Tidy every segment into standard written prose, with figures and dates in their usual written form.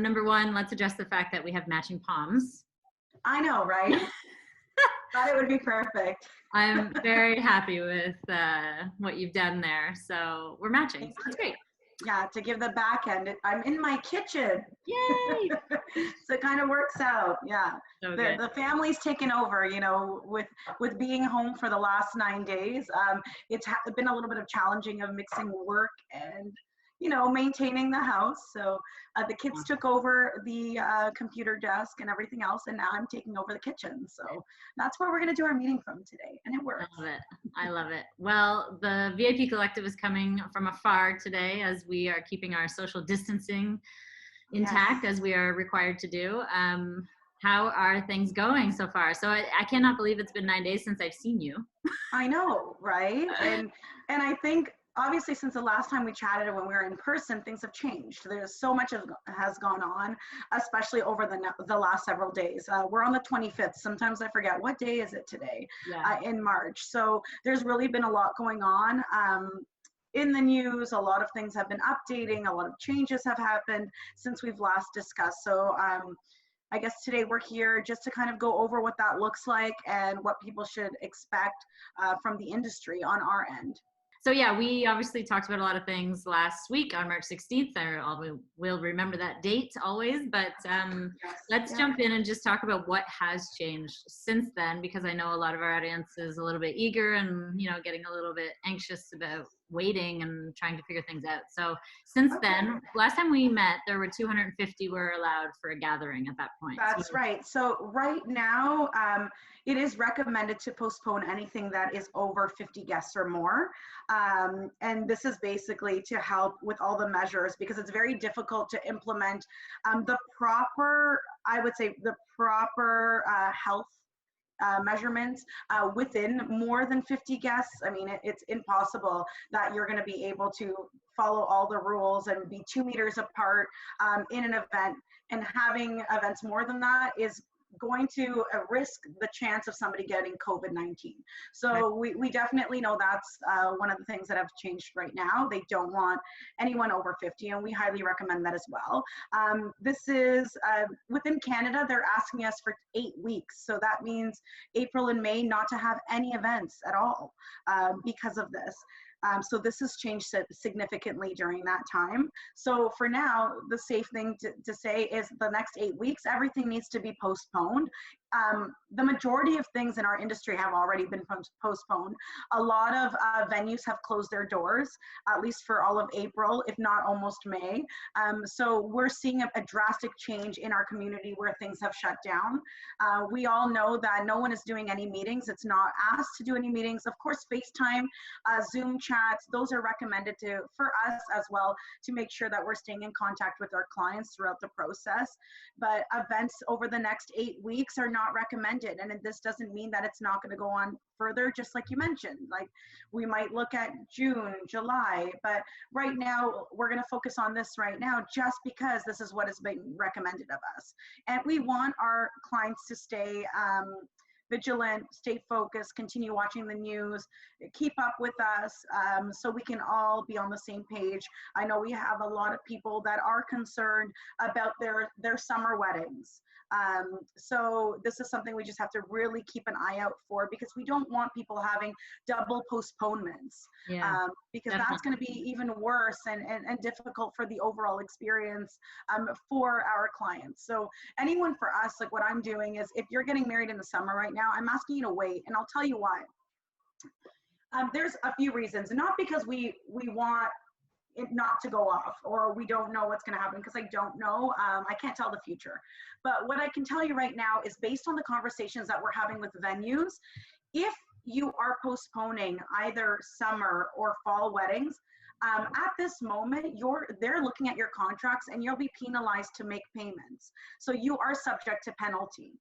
Number one, let's address the fact that we have matching palms. I know, right? Thought it would be perfect. I'm very happy with what you've done there. So we're matching. So that's great. Yeah, to give the back end, I'm in my kitchen. Yay! So it kind of works out. Yeah. So The family's taken over, you know, with being home for the last 9 days. It's been a little bit of challenging of mixing work and, you know, maintaining the house. So the kids took over the computer desk and everything else, and now I'm taking over the kitchen. So that's where we're going to do our meeting from today, and it works. I love it. I love it. Well, the VIP Collective is coming from afar today as we are keeping our social distancing intact, as we are required to do. How are things going so far? So I cannot believe it's been 9 days since I've seen you. I know, right? And I think obviously since the last time we chatted when we were in person, things have changed. There's so much has gone on, especially over the last several days. We're on the 25th. Sometimes I forget what day is it today, in March. So there's really been a lot going on. In the news, a lot of things have been updating, a lot of changes have happened since we've last discussed. So I guess today we're here just to kind of go over what that looks like and what people should expect from the industry on our end. So yeah, we obviously talked about a lot of things last week on March 16th. We'll remember that date always, but let's jump in and just talk about what has changed since then, because I know a lot of our audience is a little bit eager and, you know, getting a little bit anxious about waiting and trying to figure things out. So since then, last time we met, there were 250 were allowed for a gathering at that point. That's right. So right now, it is recommended to postpone anything that is over 50 guests or more. And this is basically to help with all the measures, because it's very difficult to implement the proper, I would say, the proper health measurements within more than 50 guests. I mean, it's impossible that you're going to be able to follow all the rules and be 2 meters apart in an event, and having events more than that is going to risk the chance of somebody getting COVID-19. So we definitely know that's one of the things that have changed right now. They don't want anyone over 50, and we highly recommend that as well. This is within Canada, they're asking us for 8 weeks. So that means April and May not to have any events at all because of this. So this has changed significantly during that time. So for now, the safe thing to say is the next 8 weeks, everything needs to be postponed. The majority of things in our industry have already been postponed. A lot of venues have closed their doors, at least for all of April, if not almost May. So we're seeing a drastic change in our community where things have shut down. We all know that no one is doing any meetings. It's not asked to do any meetings. Of course, FaceTime, Zoom chats, those are recommended for us as well, to make sure that we're staying in contact with our clients throughout the process. But events over the next 8 weeks are not recommended, and this doesn't mean that it's not going to go on further, just like you mentioned. Like, we might look at June, July, but right now we're going to focus on this right now just because this is what has been recommended of us, and we want our clients to stay vigilant, stay focused, continue watching the news, keep up with us, so we can all be on the same page. I know we have a lot of people that are concerned about their summer weddings. So this is something we just have to really keep an eye out for, because we don't want people having double postponements, because that's going to be even worse and difficult for the overall experience for our clients. So anyone, for us, like what I'm doing is, if you're getting married in the summer right now, I'm asking you to wait, and I'll tell you why. There's a few reasons, not because we want it not to go off, or we don't know what's going to happen, because I don't know. I can't tell the future. But what I can tell you right now is, based on the conversations that we're having with venues, if you are postponing either summer or fall weddings, at this moment, they're looking at your contracts, and you'll be penalized to make payments. So you are subject to penalty.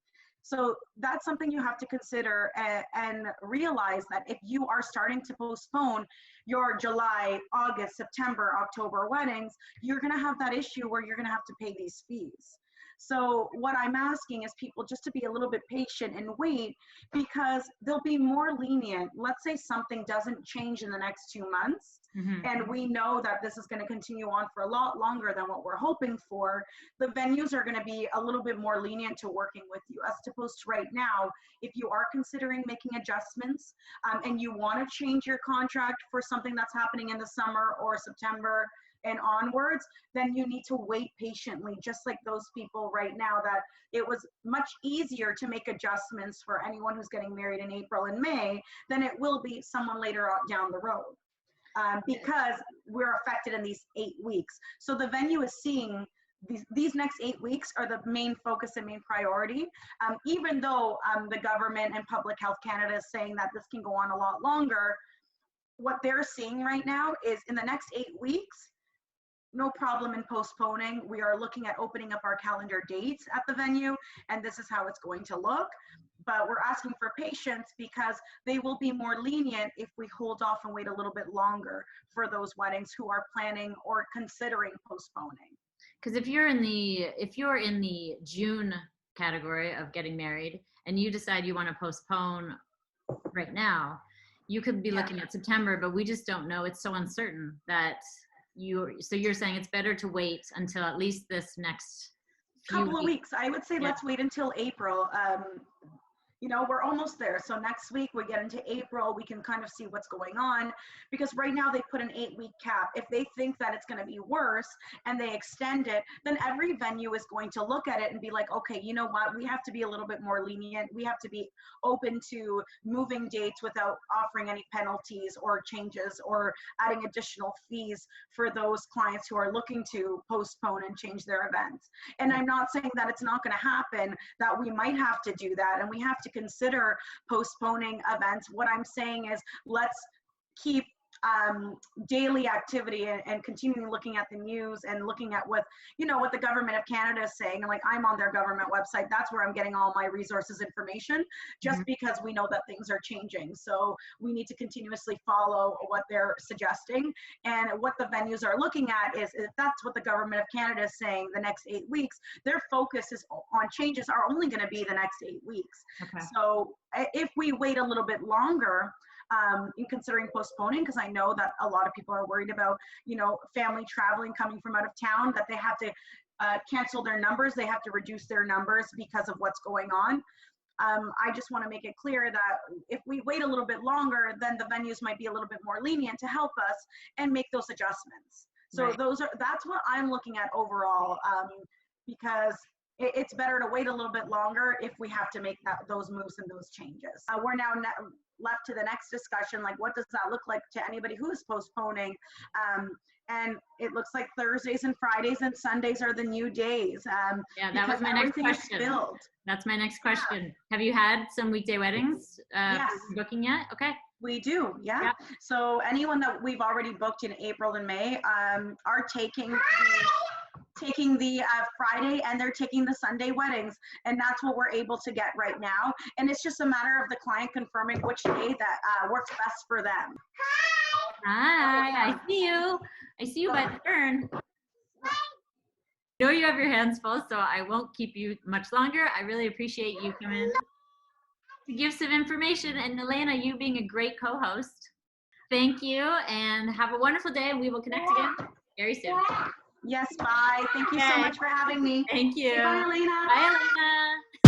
So that's something you have to consider, and realize that if you are starting to postpone your July, August, September, October weddings, you're going to have that issue where you're going to have to pay these fees. So what I'm asking is people just to be a little bit patient and wait, because they'll be more lenient. Let's say something doesn't change in the next 2 months, and we know that this is going to continue on for a lot longer than what we're hoping for. The venues are going to be a little bit more lenient to working with you, as opposed to right now, if you are considering making adjustments and you want to change your contract for something that's happening in the summer or September and onwards, then you need to wait patiently, just like those people right now, that it was much easier to make adjustments for anyone who's getting married in April and May than it will be someone later on down the road, because we're affected in these 8 weeks. So the venue is seeing these next 8 weeks are the main focus and main priority, even though the government and Public Health Canada is saying that this can go on a lot longer. What they're seeing right now is in the next 8 weeks, no problem in postponing. We are looking at opening up our calendar dates at the venue, and this is how it's going to look. But we're asking for patience, because they will be more lenient if we hold off and wait a little bit longer for those weddings who are planning or considering postponing. Because if you're in the June category of getting married and you decide you want to postpone right now, you could be looking at September, but we just don't know. It's so uncertain that so you're saying it's better to wait until at least this next couple of weeks. I would say let's wait until April. You know, we're almost there. So next week we get into April, we can kind of see what's going on, because right now they put an 8-week cap. If they think that it's going to be worse and they extend it, then every venue is going to look at it and be like, okay, you know what, we have to be a little bit more lenient. We have to be open to moving dates without offering any penalties or changes or adding additional fees for those clients who are looking to postpone and change their events. And I'm not saying that it's not going to happen, that we might have to do that and we have to consider postponing events. What I'm saying is, let's keep daily activity and continuing looking at the news and looking at what the government of Canada is saying. And like, I'm on their government website. That's where I'm getting all my resources information, just because we know that things are changing. So we need to continuously follow what they're suggesting. And what the venues are looking at is, if that's what the government of Canada is saying, the next 8 weeks, their focus is on changes are only going to be the next 8 weeks. Okay. So if we wait a little bit longer, in considering postponing, because I know that a lot of people are worried about, family traveling, coming from out of town, that they have to cancel their numbers, they have to reduce their numbers because of what's going on. I just want to make it clear that if we wait a little bit longer, then the venues might be a little bit more lenient to help us and make those adjustments. So right. That's what I'm looking at overall, because it's better to wait a little bit longer if we have to make those moves and those changes. We're now left to the next discussion, like what does that look like to anybody who is postponing? And it looks like Thursdays and Fridays and Sundays are the new days. Yeah, that was my next question. That's my next question. Yeah. Have you had some weekday weddings yes. booking yet? Okay. We do, yeah. So anyone that we've already booked in April and May are taking the Friday, and they're taking the Sunday weddings, and that's what we're able to get right now. And it's just a matter of the client confirming which day that works best for them. Hi, I see you. I see you by the fern. I know you have your hands full, so I won't keep you much longer. I really appreciate you coming to give some information, and Elena, you being a great co-host. Thank you, and have a wonderful day, and we will connect again very soon. Yes, bye. Thank you so much for having me. Thank you. Bye, Elena. Bye, Elena.